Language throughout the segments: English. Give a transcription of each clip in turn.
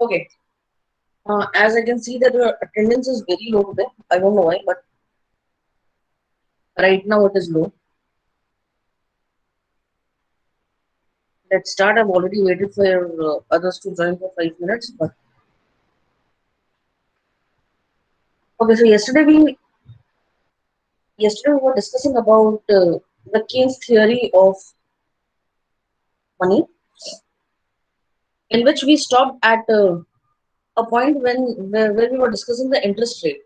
Okay. As I can see that your attendance is very low today. I don't know why, but right now it is low. Let's start. I've already waited for others to join for 5 minutes. But okay, so yesterday we were discussing about the Keynes theory of money, in which we stopped at a point where we were discussing the interest rate,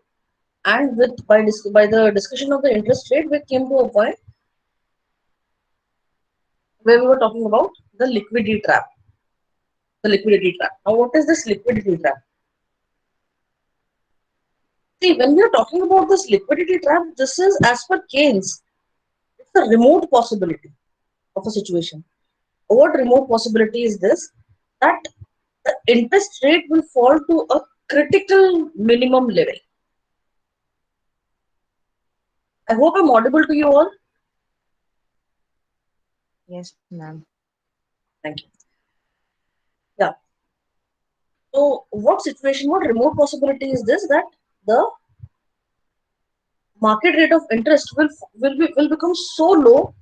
and by the discussion of the interest rate, we came to a point where we were talking about the liquidity trap. The liquidity trap. Now, what is this liquidity trap? See, when we are talking about this liquidity trap, this is as per Keynes. It's a remote possibility of a situation. What remote possibility is this? That the interest rate will fall to a critical minimum level. I hope I'm audible to you all. Yes, ma'am. Thank you. Yeah. So, what situation, what remote possibility is this? That the market rate of interest will become so low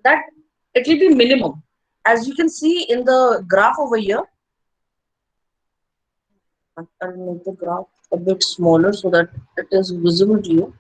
that it will be minimum. As you can see in the graph over here, I'll make the graph a bit smaller so that it is visible to you.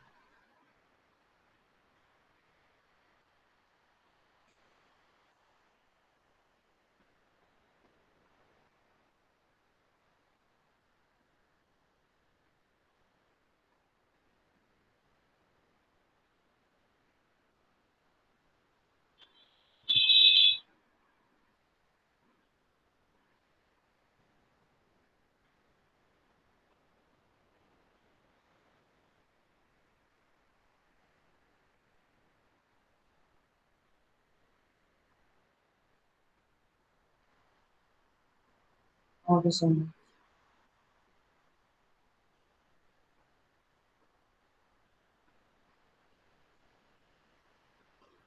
Okay, so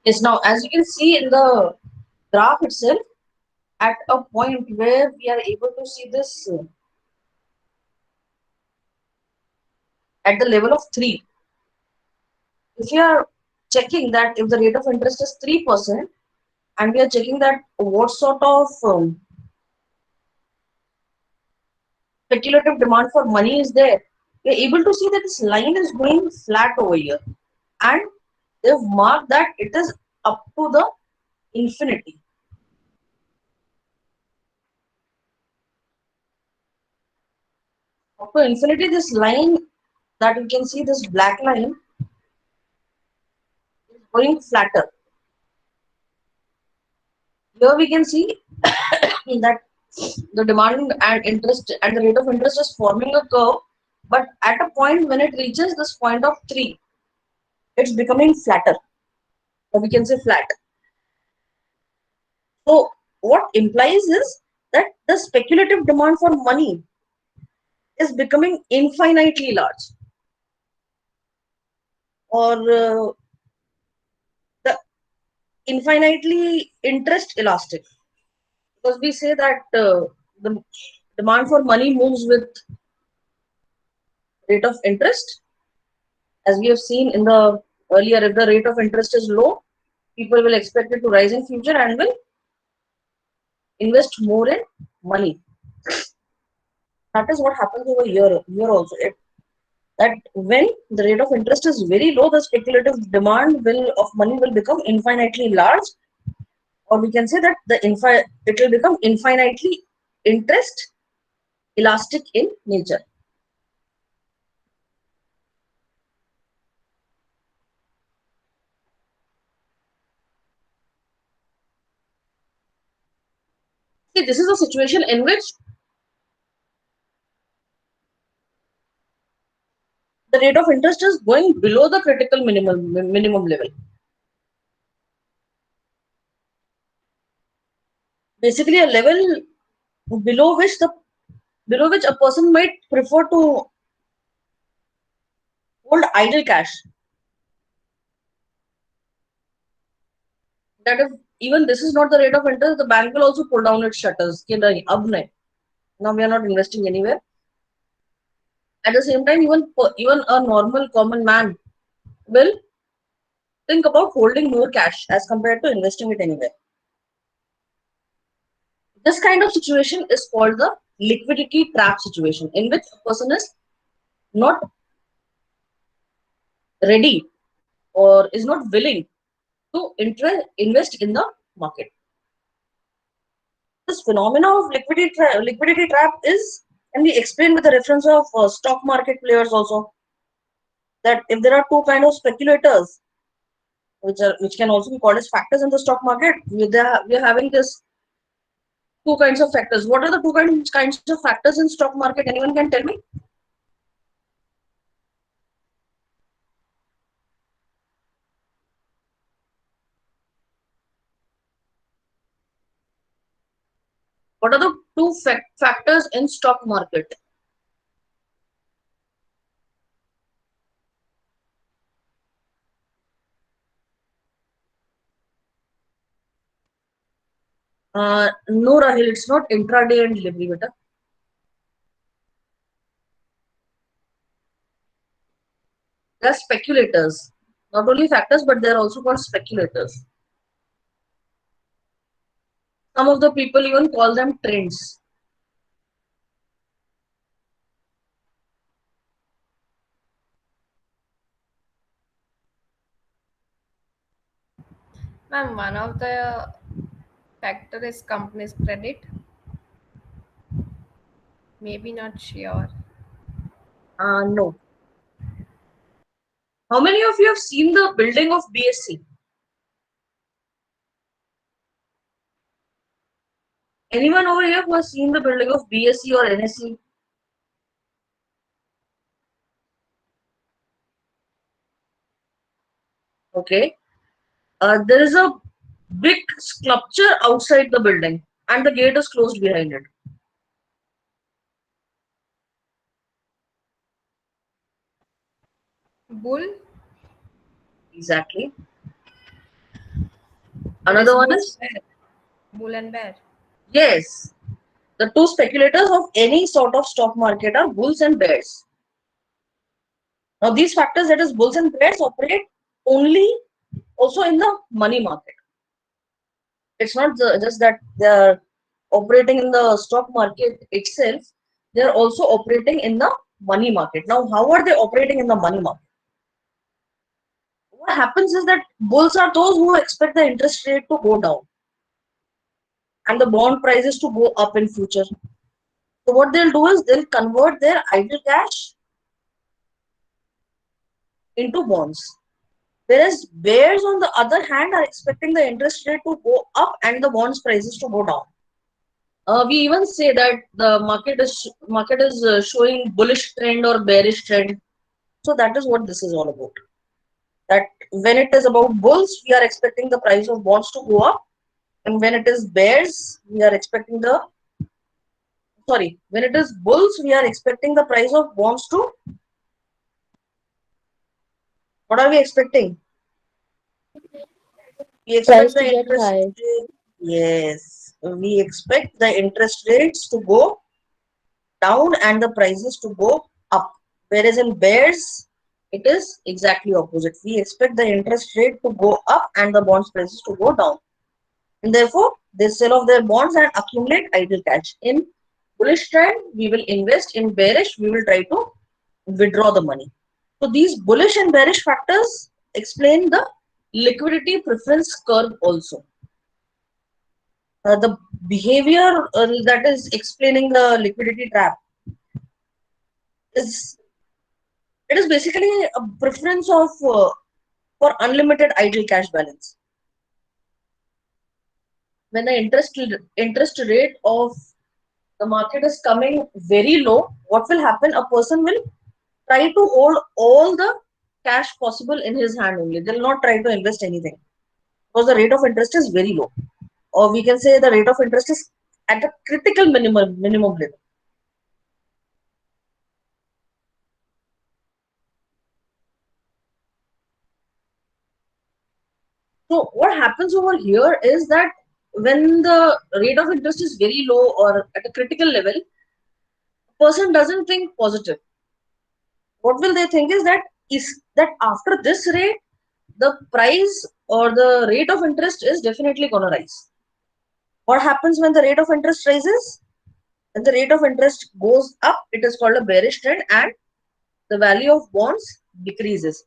yes, now as you can see in the graph itself, at a point where we are able to see this at the level of 3, if you are checking that if the rate of interest is 3%, and we are checking that what sort of speculative demand for money is there, we are able to see that this line is going flat over here, and they've marked that it is up to the infinity. Up to infinity, this line that you can see, this black line, is going flatter. Here we can see that the demand and interest and the rate of interest is forming a curve, but at a point when it reaches this point of 3, it's becoming flatter, or we can say flat. So what implies is that the speculative demand for money is becoming infinitely large, or the infinitely interest elastic, because we say that the demand for money moves with rate of interest. As we have seen in the earlier, if the rate of interest is low, people will expect it to rise in future and will invest more in money. That is what happens over here also. That when the rate of interest is very low, the speculative demand will of money will become infinitely large, or we can say that it will become infinitely interest elastic in nature. See, this is a situation in which the rate of interest is going below the critical minimum level. Basically, a level below which the below which a person might prefer to hold idle cash. That even this is not the rate of interest, the bank will also pull down its shutters. कि नहीं, अब नहीं. Now we are not investing anywhere. At the same time, even a normal common man will think about holding more cash as compared to investing it anywhere. This kind of situation is called the liquidity trap situation, in which a person is not ready or is not willing to invest in the market. This phenomena of liquidity trap is can be explained with the reference of stock market players also. That if there are two kind of speculators, which can also be called as factors in the stock market, we are having this two kinds of factors. What are the two kinds of factors in stock market? Anyone can tell me? What are the two factors in stock market? No, Rahil, it's not intraday and delivery, beta. They're speculators. Not only factors, but they're also called speculators. Some of the people even call them trends. Ma'am, one of the factor is company's credit. Maybe not sure. No. How many of you have seen the building of BSC? Anyone over here who has seen the building of BSC or NSC? Okay. There is a big sculpture outside the building and the gate is closed behind it. Bull? Exactly. It is Another one bull is, and bear. Bull and bear. yes, the two speculators of any sort of stock market are bulls and bears. Now, these factors, that is, bulls and bears, operate only also in the money market. It's not just that they are operating in the stock market itself, they are also operating in the money market. Now, how are they operating in the money market? What happens is that bulls are those who expect the interest rate to go down and the bond prices to go up in future. So what they'll do is they'll convert their idle cash into bonds. Whereas bears, on the other hand, are expecting the interest rate to go up and the bonds prices to go down. We even say that the market is showing bullish trend or bearish trend. So that is what this is all about. That when it is about bulls, we are expecting the price of bonds to go up, and when it is bears, we are expecting the when it is bulls, we are expecting the price of bonds to. What are we expecting? We expect Price the to get interest high. rate. Yes, we expect the interest rates to go down and the prices to go up. Whereas in bears, it is exactly opposite. We expect the interest rate to go up and the bonds prices to go down. And therefore, they sell off their bonds and accumulate idle cash. In bullish trend, we will invest. In bearish, we will try to withdraw the money. So these bullish and bearish factors explain the liquidity preference curve also. The behavior that is explaining the liquidity trap is it is basically a preference of for unlimited idle cash balance. When the interest rate of the market is coming very low, what will happen? A person will try to hold all the cash possible in his hand only. They will not try to invest anything because the rate of interest is very low, or we can say the rate of interest is at a critical minimum level. So what happens over here is that when the rate of interest is very low or at a critical level, a person doesn't think positive. What will they think is that after this rate, the price or the rate of interest is definitely gonna rise. What happens when the rate of interest rises? When the rate of interest goes up, it is called a bearish trend and the value of bonds decreases.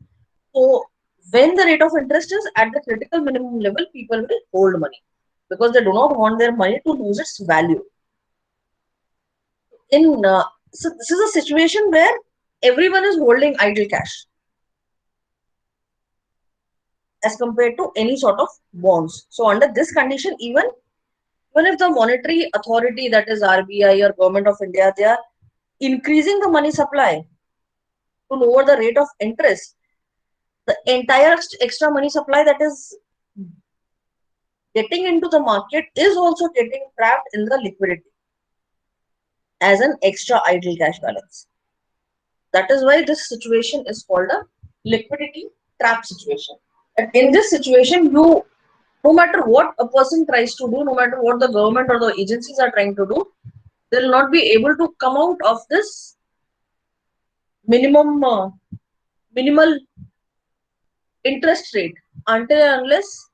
So when the rate of interest is at the critical minimum level, people will hold money because they do not want their money to lose its value. So this is a situation where everyone is holding idle cash as compared to any sort of bonds. So under this condition, even if the monetary authority, that is RBI or Government of India, they are increasing the money supply to lower the rate of interest, the entire extra money supply that is getting into the market is also getting trapped in the liquidity as an extra idle cash balance. That is why this situation is called a liquidity trap situation. And in this situation, no matter what a person tries to do, no matter what the government or the agencies are trying to do, they will not be able to come out of this minimum minimal interest rate until and unless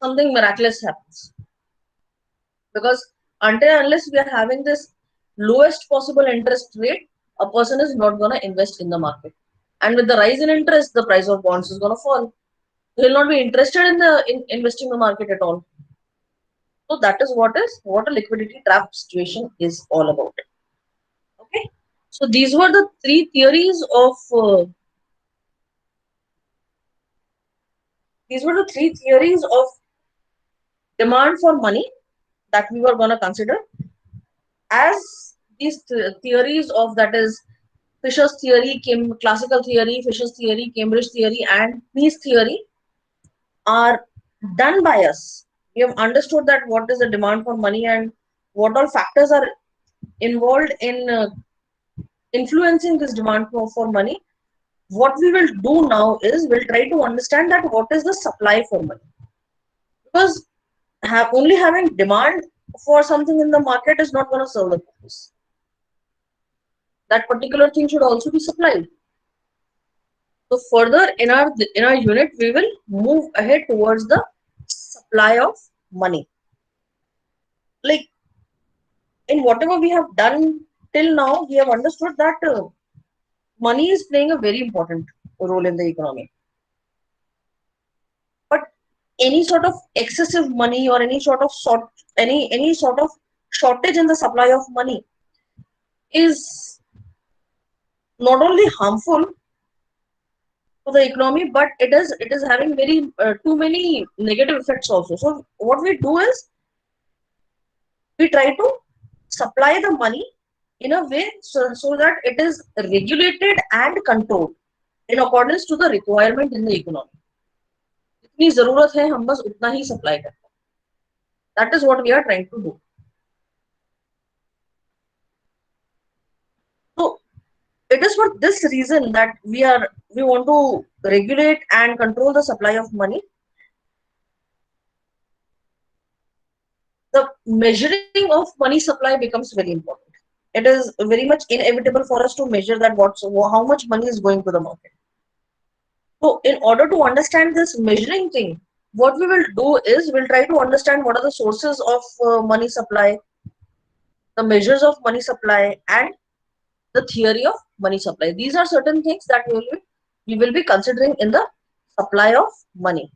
something miraculous happens. Because until and unless we are having this lowest possible interest rate, a person is not going to invest in the market. And with the rise in interest, the price of bonds is going to fall. They will not be interested in investing in the market at all. So that is what a liquidity trap situation is all about. Okay. So these were the three theories of demand for money that we were going to consider as these theories of, that is, Fisher's theory, classical theory, Fisher's theory, Cambridge theory, and Peace theory are done by us. We have understood that what is the demand for money and what all factors are involved in influencing this demand for money. What we will do now is we'll try to understand that what is the supply for money. Because only having demand for something in the market is not going to serve the purpose. That particular thing should also be supplied. So further in our unit, we will move ahead towards the supply of money. Like in whatever we have done till now, we have understood that money is playing a very important role in the economy. But any sort of excessive money or any sort of shortage in the supply of money is not only harmful to the economy, but it is having very too many negative effects also. So what we do is we try to supply the money in a way so that it is regulated and controlled in accordance to the requirement in the economy. जितनी जरूरत है हम बस उतना ही supply करते हैं. That is what we are trying to do. So it is for this reason that we want to regulate and control the supply of money. The measuring of money supply becomes very important. It is very much inevitable for us to measure that how much money is going to the market. So in order to understand this measuring thing, what we will do is we'll try to understand what are the sources of money supply, the measures of money supply, and the theory of money supply. These are certain things that we will be considering in the supply of money.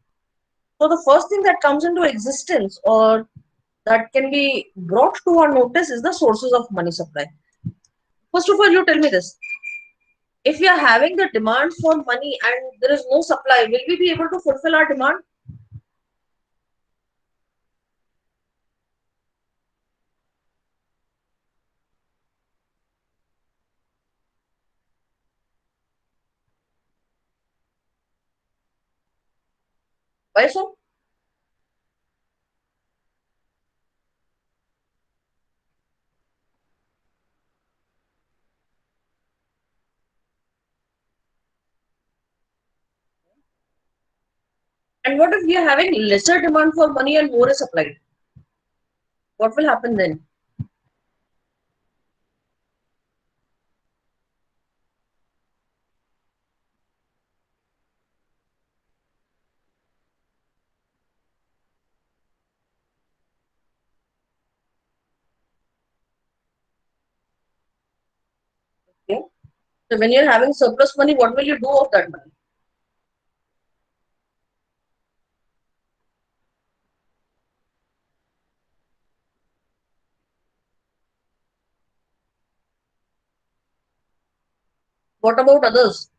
So the first thing that comes into existence or that can be brought to our notice is the sources of money supply. First of all, you tell me this. If we are having the demand for money and there is no supply, will we be able to fulfill our demand? Why so? And what if we are having lesser demand for money and more is supplied? What will happen then? Okay. So when you're having surplus money, what will you do of that money? What about others?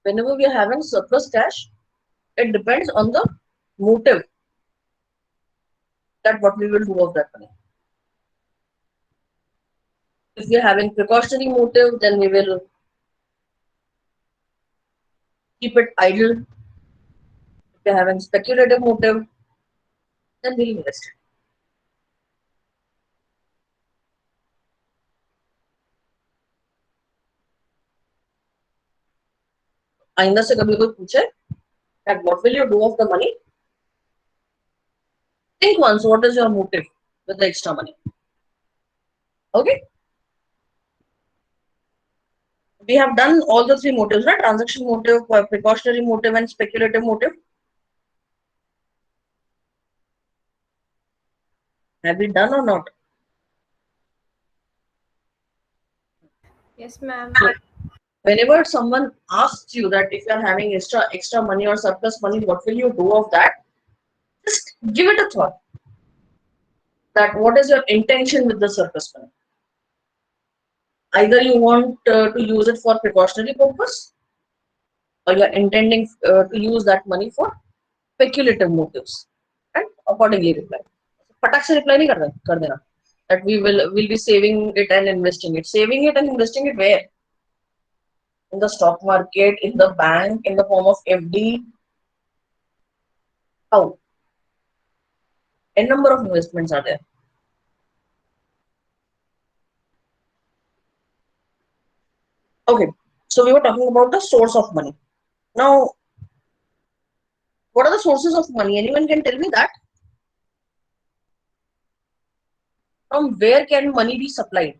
Whenever we are having surplus cash, it depends on the motive that what we will do of that money. If we are having precautionary motive, then we will keep it idle. If we are having speculative motive, then we'll invest it. आइंदा से कभी कोई पूछे that what will you do of the money? Think once what is your motive with the extra money. Okay, we have done all the three motives, right? Transaction motive, precautionary motive, and speculative motive. Have we done or not? Yes, ma'am. Whenever someone asks you that if you are having extra money or surplus money, what will you do of that? Just give it a thought. That what is your intention with the surplus money? Either you want to use it for precautionary purpose, or you are intending to use that money for speculative motives, and accordingly reply. फटाक से reply नहीं कर देना. That we will be saving it and investing it. Saving it and investing it where? In the stock market, in the bank, in the form of FD. How? A number of investments are there. Okay, so we were talking about the source of money. Now, what are the sources of money? Anyone can tell me that? From where can money be supplied?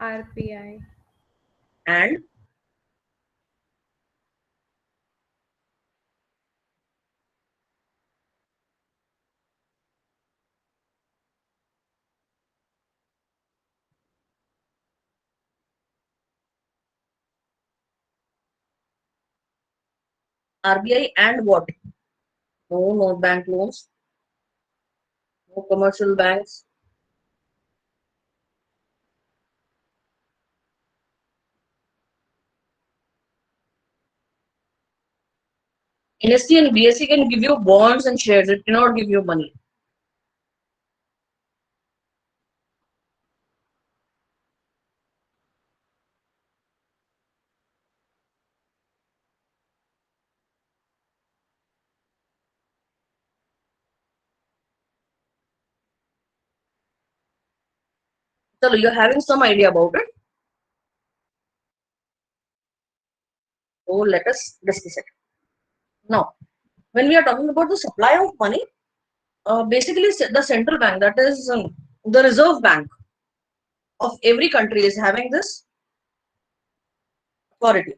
RPI. And RBI and what? No bank loans, no commercial banks. NSE and BSE can give you bonds and shares. It cannot give you money. So you're having some idea about it. So let us discuss it. Now, when we are talking about the supply of money, basically the central bank, that is the reserve bank of every country, is having this authority.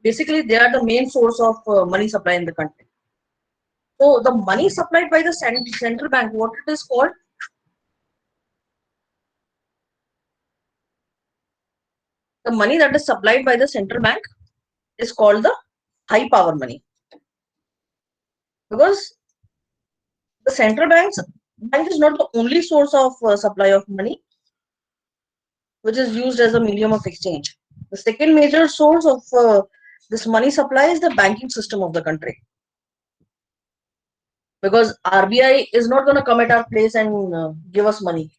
Basically, they are the main source of money supply in the country. So the money supplied by the central bank, what it is called? The money that is supplied by the central bank is called the high power money, because the central bank is not the only source of supply of money which is used as a medium of exchange. The second major source of this money supply is the banking system of the country. Because RBI is not going to come at our place and give us money.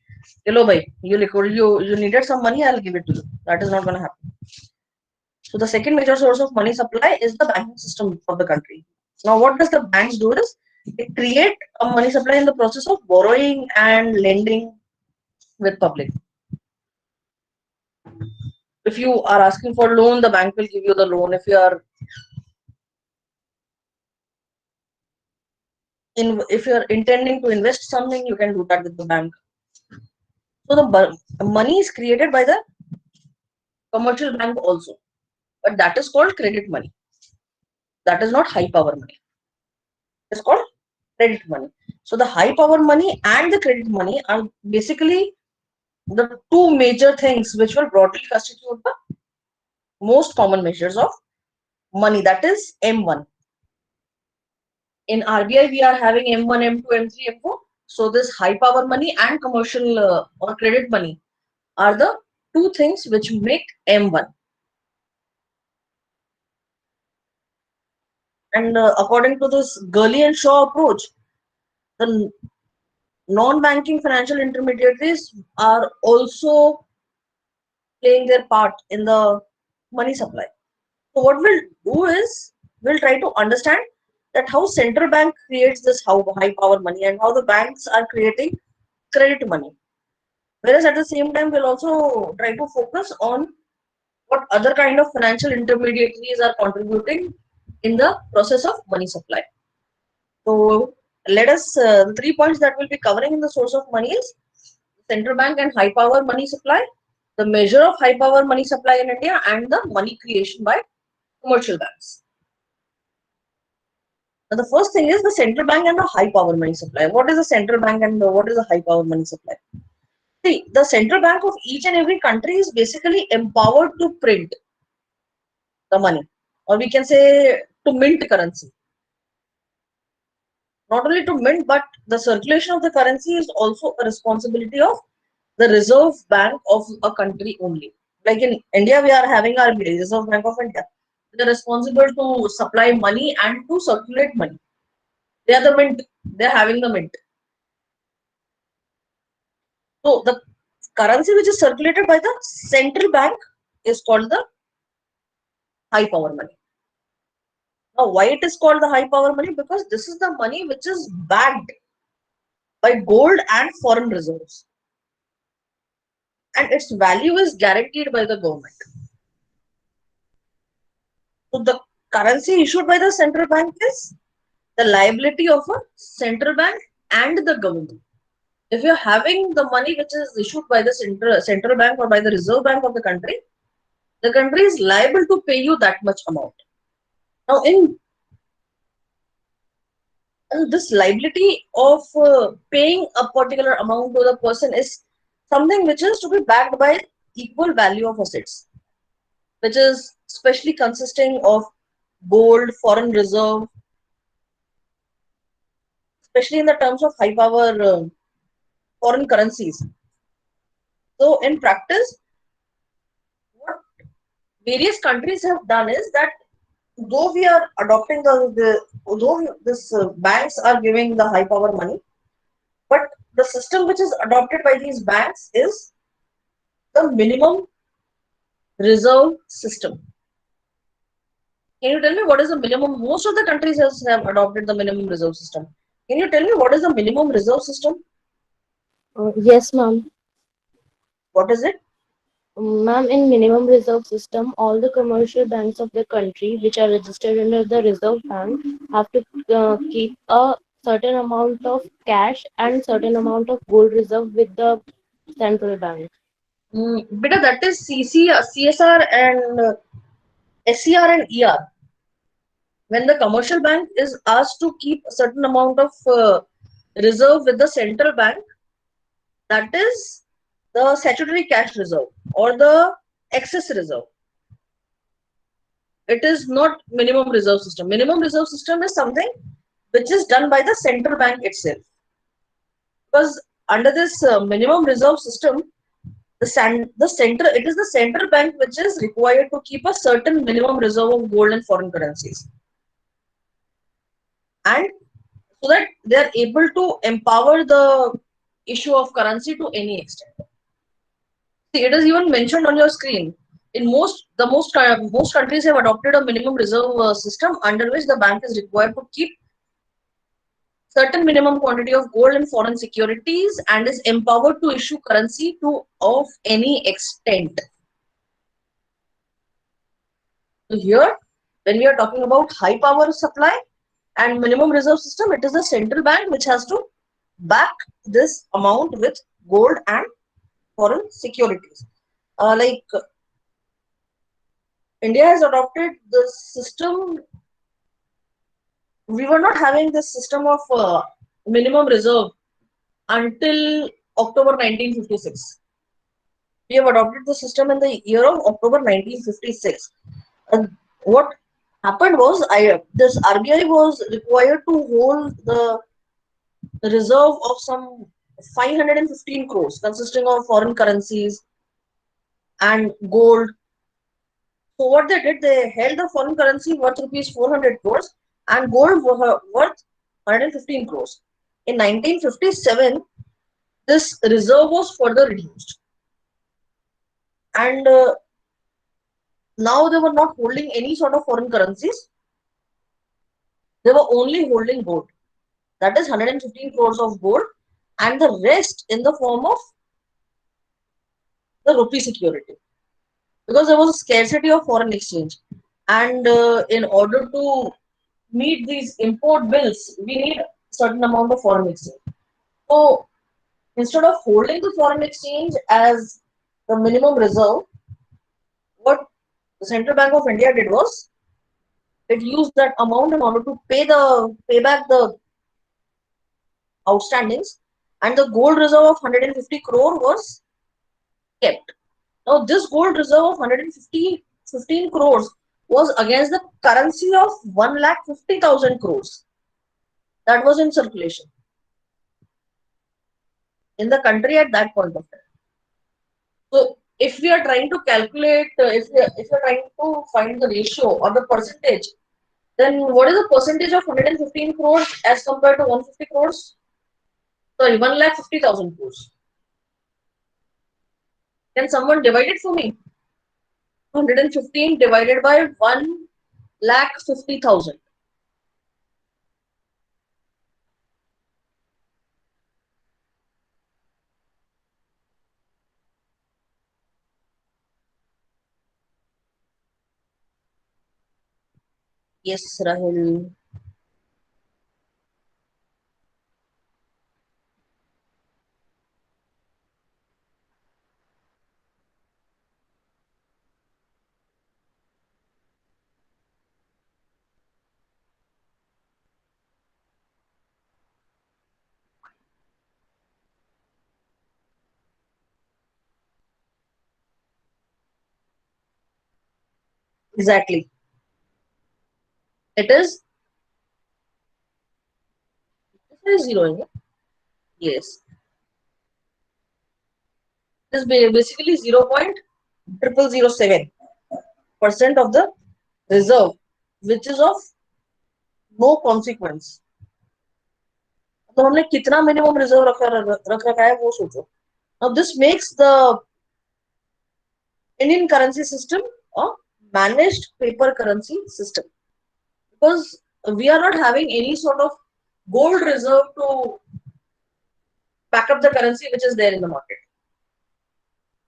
Hello, bhai, you needed some money, I'll give it to you. That is not going to happen. So the second major source of money supply is the banking system of the country. Now, what does the banks do is they create a money supply in the process of borrowing and lending with public. If you are asking for loan, the bank will give you the loan. If you are intending to invest something, you can do that with the bank. So the money is created by the commercial bank also, but that is called credit money. That is not high power money. It's called credit money. So the high power money and the credit money are basically the two major things which will broadly constitute the most common measures of money. That is M1. In RBI, we are having M1, M2, M3, M4. So this high power money and commercial or credit money are the two things which make M1. And according to this Gurley and Shaw approach, the non-banking financial intermediaries are also playing their part in the money supply. So what we'll do is we'll try to understand that how central bank creates this high power money and how the banks are creating credit money. Whereas at the same time, we'll also try to focus on what other kind of financial intermediaries are contributing in the process of money supply. So let us, the 3 points that we'll be covering in the source of money is central bank and high power money supply, the measure of high power money supply in India, and the money creation by commercial banks. Now, the first thing is the central bank and the high power money supply. What is a central bank and what is a high power money supply? See, the central bank of each and every country is basically empowered to print the money, or we can say to mint currency. Not only to mint, but the circulation of the currency is also a responsibility of the Reserve Bank of a country only. Like in India, we are having RBI, Reserve Bank of India. They're responsible to supply money and to circulate money. They are the mint. They're having the mint. So the currency which is circulated by the central bank is called the high power money. Now, why it is called the high power money? Because this is the money which is backed by gold and foreign reserves, and its value is guaranteed by the government. So the currency issued by the central bank is the liability of a central bank and the government. If you're having the money which is issued by the central bank or by the Reserve Bank of the country is liable to pay you that much amount. Now, in this liability of paying a particular amount to the person is something which is to be backed by equal value of assets, which is especially consisting of gold, foreign reserve, especially in the terms of high power foreign currencies. So in practice, what various countries have done is that though we are adopting although this banks are giving the high power money, but the system which is adopted by these banks is the minimum reserve system. Can you tell me what is the minimum? Most of the countries have adopted the minimum reserve system. Can you tell me what is the minimum reserve system? Yes, ma'am. What is it? Ma'am, in minimum reserve system, all the commercial banks of the country which are registered under the Reserve Bank have to keep a certain amount of cash and certain amount of gold reserve with the central bank. Beta, that is CSR and SCR and ER. When the commercial bank is asked to keep a certain amount of reserve with the central bank, that is the statutory cash reserve or the excess reserve. It is not minimum reserve system. Minimum reserve system is something which is done by the central bank itself. Because under this minimum reserve system, it is the central bank which is required to keep a certain minimum reserve of gold and foreign currencies, and so that they are able to empower the issue of currency to any extent. See, it is even mentioned on your screen. In most countries have adopted a minimum reserve system under which the bank is required to keep certain minimum quantity of gold and foreign securities and is empowered to issue currency to of any extent. So here, when we are talking about high power supply and minimum reserve system, it is the central bank which has to back this amount with gold and foreign securities. Like India has adopted the system. We were not having this system of minimum reserve until October 1956. We have adopted the system in the year of October 1956. And what happened was, this RBI was required to hold the reserve of some 515 crores, consisting of foreign currencies and gold. So what they did, they held the foreign currency worth rupees 400 crores and gold worth 115 crores. In 1957, this reserve was further reduced, and now they were not holding any sort of foreign currencies. They were only holding gold. That is 115 crores of gold, and the rest in the form of the rupee security, because there was a scarcity of foreign exchange, and in order to meet these import bills, we need certain amount of foreign exchange. So instead of holding the foreign exchange as the minimum reserve, what the Central Bank of India did was it used that amount in order to pay back the outstandings, and the gold reserve of 150 crore was kept. Now this gold reserve of 115 crores was against the currency of 1,50,000 crores that was in circulation in the country at that point of time. So if we are trying to calculate, if we are trying to find the ratio or the percentage, then what is the percentage of 115 crores as compared to 150 crores? Sorry, 1,50,000 crores. Can someone divide it for me? 115 divided by 1,50,000. Yes, Rahul. Exactly. It is zero, isn't it? Yes. It is basically 0.0007% of the reserve, which is of no consequence. तो हमने कितना minimum reserve रख रखा है वो सोचो. Now this makes the Indian currency system a managed paper currency system, because we are not having any sort of gold reserve to back up the currency which is there in the market.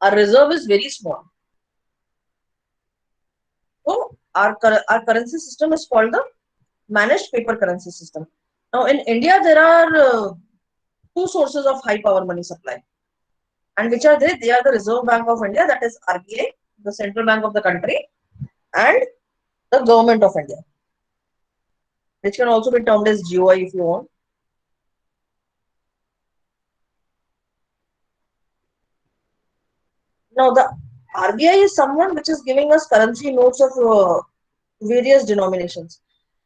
Our reserve is very small. So our currency system is called the managed paper currency system. Now in India there are two sources of high power money supply, and which are they? They are the Reserve Bank of India, that is RBI, the central bank of the country, and the government of India, which can also be termed as GOI if you want. Now the RBI is someone which is giving us currency notes of various denominations.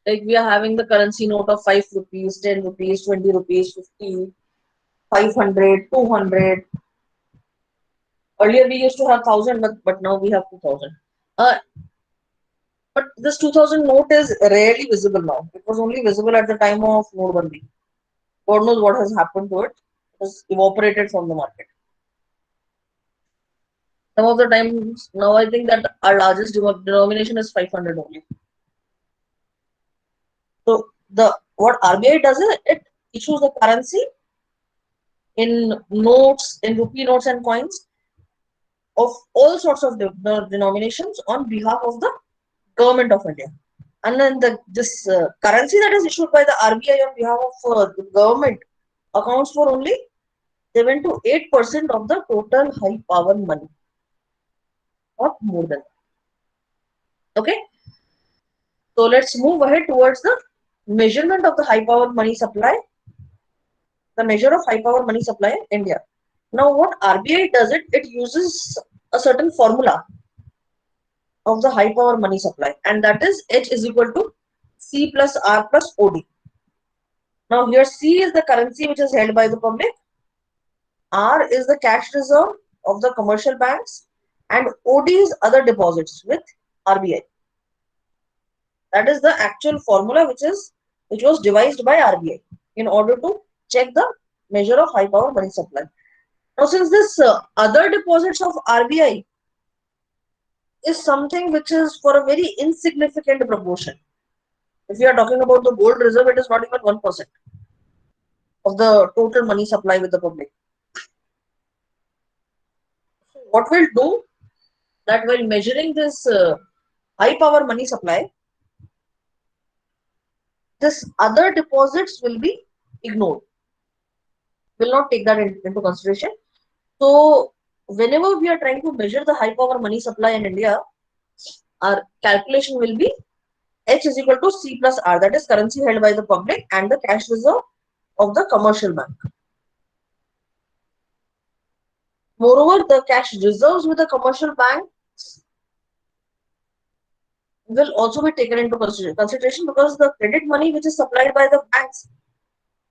Like we are having the currency note of 5 rupees, 10 rupees, 20 rupees, 50, 500, 200. Earlier we used to have 1,000, but now we have 2,000. Uh, but this 2,000 note is rarely visible now. It was only visible at the time of Nodbandi. God knows what has happened to it. It has evaporated from the market. Some of the times now I think that our largest denomination is 500 only. So the what RBI does is it issues the currency in notes, in rupee notes and coins of all sorts of denominations on behalf of the government of India. And then this currency that is issued by the RBI on behalf of the government accounts for only 7 to 8% of the total high power money, not more than that. Okay, so let's move ahead towards the measurement of the high power money supply, the measure of high power money supply in India. Now, what RBI does it uses a certain formula of the high power money supply, and that is H is equal to C plus R plus OD. Now, here C is the currency which is held by the public, R is the cash reserve of the commercial banks, and OD is other deposits with RBI. That is the actual formula which was devised by RBI in order to check the measure of high power money supply. Now, since this other deposits of RBI is something which is for a very insignificant proportion. If we are talking about the gold reserve, it is not even 1% of the total money supply with the public. So what we'll do that while measuring this high power money supply, this other deposits will be ignored. Will not take that into consideration. So whenever we are trying to measure the high power money supply in India, our calculation will be H is equal to C plus R, that is currency held by the public and the cash reserve of the commercial bank. Moreover, the cash reserves with the commercial bank will also be taken into consideration because the credit money which is supplied by the banks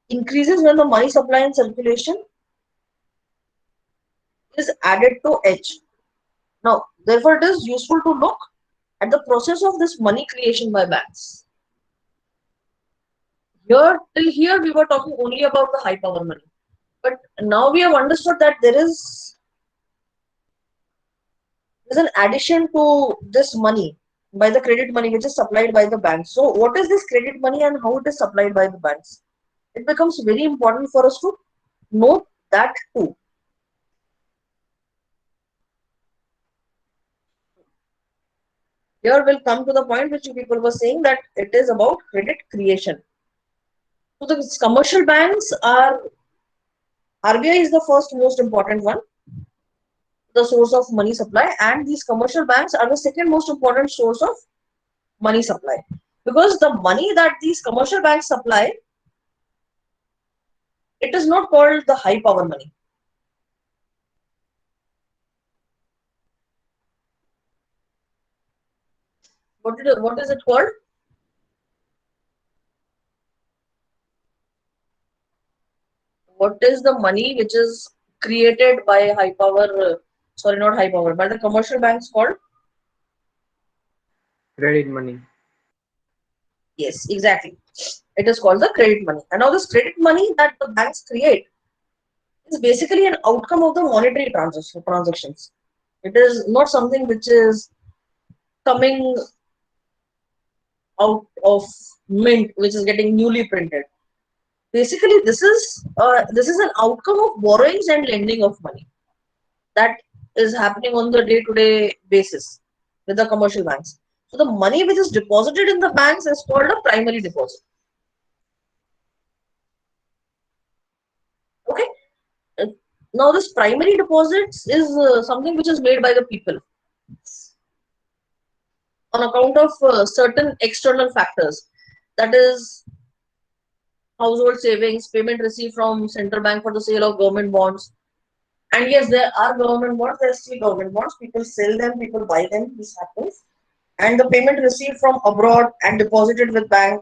increases when the money supply and circulation is added to H. Now, therefore, it is useful to look at the process of this money creation by banks. Here, till here, we were talking only about the high power money. But now we have understood that there is an addition to this money by the credit money which is supplied by the banks. So, what is this credit money and how it is supplied by the banks? It becomes very important for us to note that too. Here we'll come to the point which people were saying that it is about credit creation. So the commercial banks are, RBI is the first most important one, the source of money supply, and these commercial banks are the second most important source of money supply. Because the money that these commercial banks supply, it is not called the high power money. What is it called? What is the money which is created by high power, sorry, not high power, by the commercial banks called? Credit money. Yes, exactly. It is called the credit money. And now this credit money that the banks create is basically an outcome of the monetary transactions. It is not something which is coming out of mint, which is getting newly printed. Basically, this is an outcome of borrowings and lending of money that is happening on the day-to-day basis with the commercial banks. So the money which is deposited in the banks is called a primary deposit. Okay. Now this primary deposits is something which is made by the people on account of certain external factors. That is household savings, payment received from central bank for the sale of government bonds. And yes, there are government bonds, there are still government bonds. People sell them, people buy them, this happens. And the payment received from abroad and deposited with bank.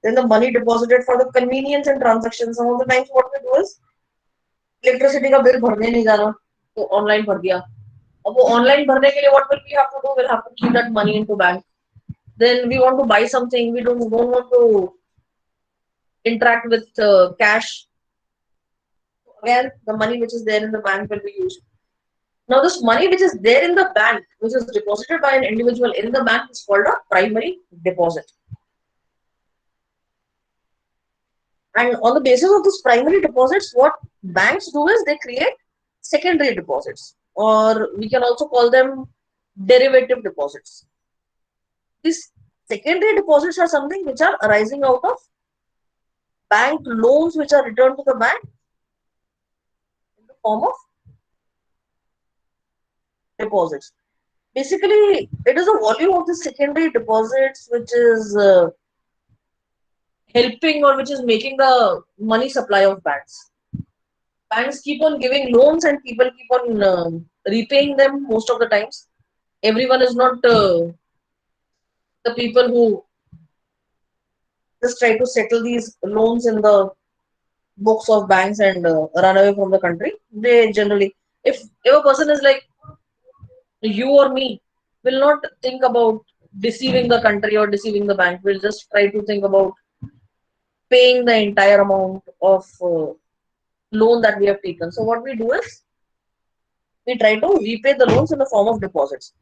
Then the money deposited for the convenience and transactions. Some of the times what we do is electricity का bill भरने नहीं जाना, तो online भर दिया. अब वो online भरने के लिए what will we have to do? We'll have to keep that money into bank. Then we want to buy something. We don't want to interact with cash. Again, the money which is there in the bank will be used. Now, this money which is there in the bank, which is deposited by an individual in the bank, is called a primary deposit. And on the basis of this primary deposits, what banks do is they create secondary deposits, or we can also call them derivative deposits. These secondary deposits are something which are arising out of bank loans which are returned to the bank in the form of deposits. Basically, it is a volume of the secondary deposits which is helping or which is making the money supply of banks. Banks keep on giving loans and people keep on repaying them most of the times. Everyone is not the people who just try to settle these loans in the books of banks and run away from the country. They generally, if a person is like you or me, will not think about deceiving the country or deceiving the bank. We'll just try to think about paying the entire amount of loan that we have taken. So what we do is we try to repay the loans in the form of deposits.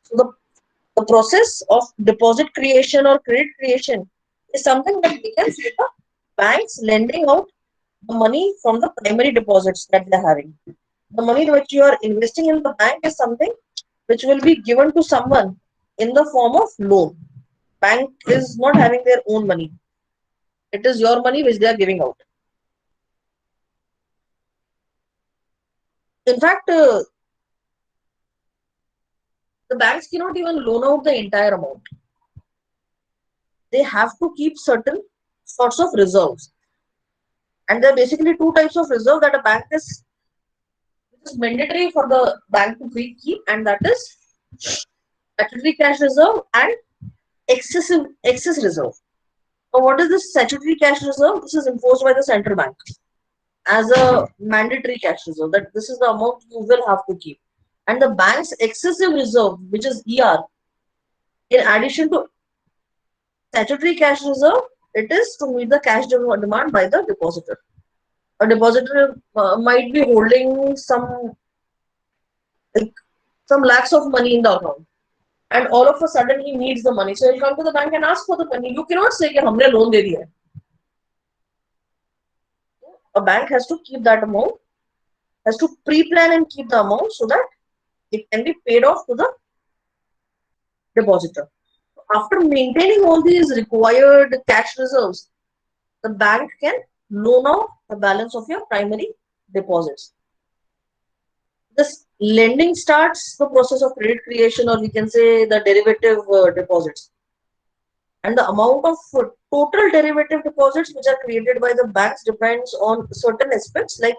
So the process of deposit creation or credit creation is something that begins with the banks lending out the money from the primary deposits that they're having. The money which you are investing in the bank is something which will be given to someone in the form of loan. Bank is not having their own money. It is your money which they are giving out. In fact, the banks cannot even loan out the entire amount. They have to keep certain sorts of reserves. And there are basically two types of reserve that a bank is, which is mandatory for the bank to keep, and that is statutory cash reserve and excess reserve. So what is this statutory cash reserve? This is imposed by the central bank as a mandatory cash reserve, that this is the amount you will have to keep. And the bank's excessive reserve, which is ER, in addition to statutory cash reserve, it is to meet the cash demand by the depositor. A depositor might be holding like, some lakhs of money in the account, and all of a sudden he needs the money. So he'll come to the bank and ask for the money. You cannot say कि हमने loan दे दिया है. A bank has to keep that amount, has to pre-plan and keep the amount so that it can be paid off to the depositor. After maintaining all these required cash reserves, the bank can loan out the balance of your primary deposits. This lending starts the process of credit creation, or we can say the derivative deposits. And the amount of total derivative deposits which are created by the banks depends on certain aspects like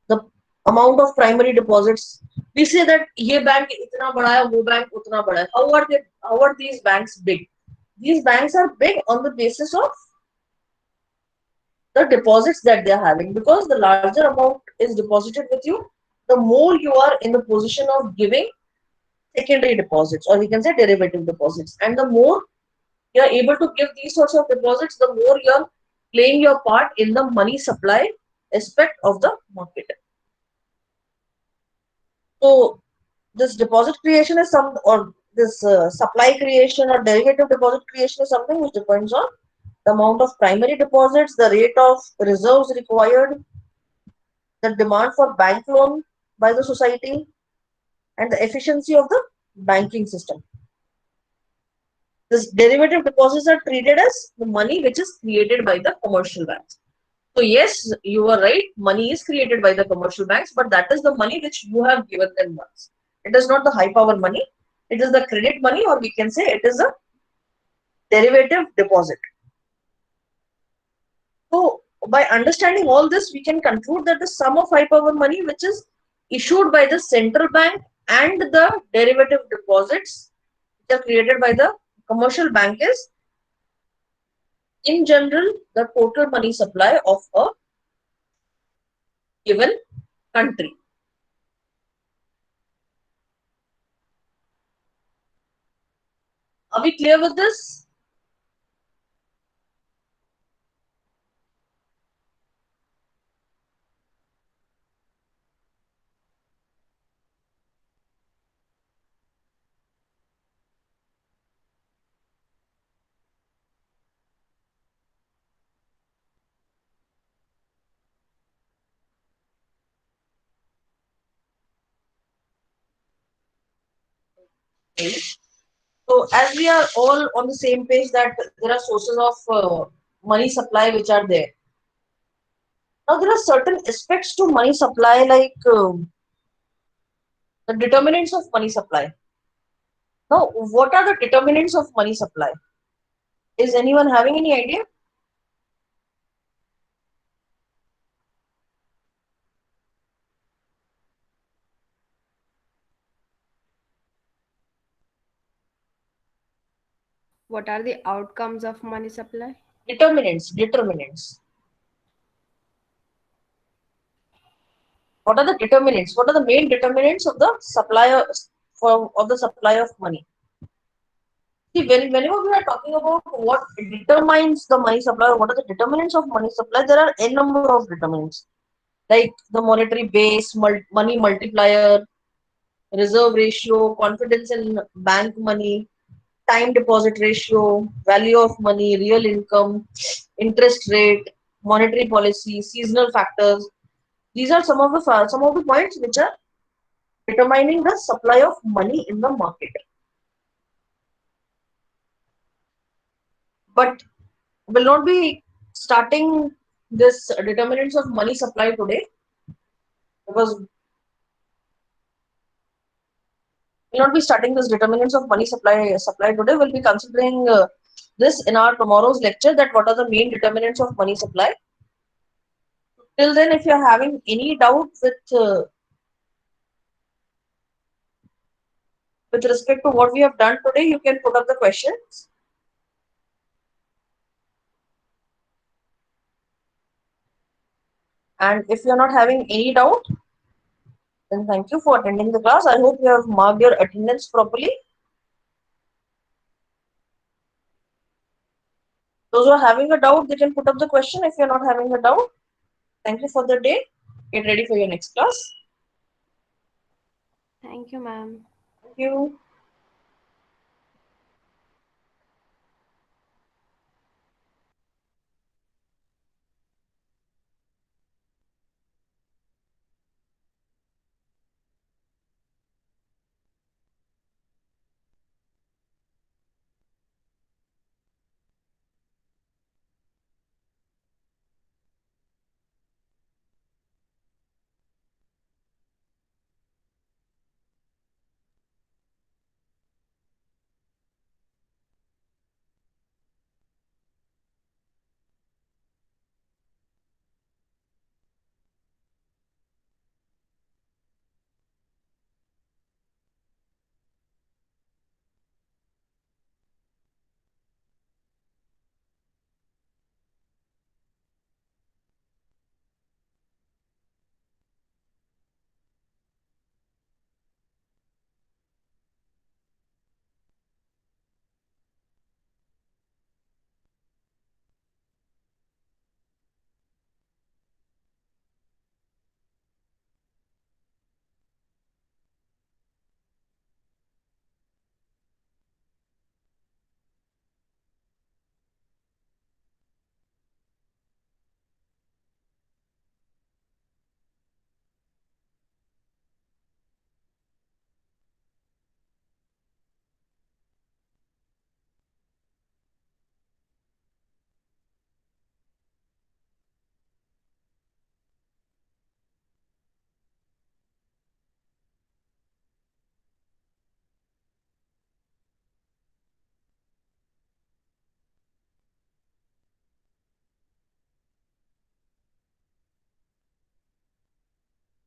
the amount of primary deposits. We say that ये bank इतना बड़ा है, वो bank उतना बड़ा है. How are these banks big? These banks are big on the basis of the deposits that they are having, because the larger amount is deposited with you, the more you are in the position of giving secondary deposits, or we can say derivative deposits. And the more you are able to give these sorts of deposits, the more you are playing your part in the money supply aspect of the market. So this deposit creation is or this supply creation or derivative deposit creation is something which depends on the amount of primary deposits, the rate of reserves required, the demand for bank loan by the society, and the efficiency of the banking system. This derivative deposits are treated as the money which is created by the commercial banks. So yes, you are right, money is created by the commercial banks, but that is the money which you have given them once. It is not the high power money. It is the credit money, or we can say it is a derivative deposit. So by understanding all this, we can conclude that the sum of high power money which is issued by the central bank and the derivative deposits which are created by the commercial bank is, in general, the total money supply of a given country. Are we clear with this? Okay. So as we are all on the same page that there are sources of money supply which are there. Now there are certain aspects to money supply like the determinants of money supply. Now, what are the determinants of money supply? Is anyone having any idea? What are the outcomes of money supply? Determinants. What are the determinants? What are the main determinants of the supply of money? See, whenever we are talking about what determines the money supply, or what are the determinants of money supply, there are n number of determinants like the monetary base, money multiplier, reserve ratio, confidence in bank money, time deposit ratio, value of money, real income, interest rate, monetary policy, seasonal factors. These are some of the points which are determining the supply of money in the market. But will not be starting this determinants of money supply today because we'll not be starting this determinants of money supply today. We'll be considering this in our tomorrow's lecture that what are the main determinants of money supply. Till then, if you're having any doubt with respect to what we have done today, you can put up the questions. And if you're not having any doubt, then thank you for attending the class. I hope you have marked your attendance properly. Those who are having a doubt, they can put up the question. If you're not having a doubt, thank you for the day. Get ready for your next class. Thank you, ma'am. Thank you.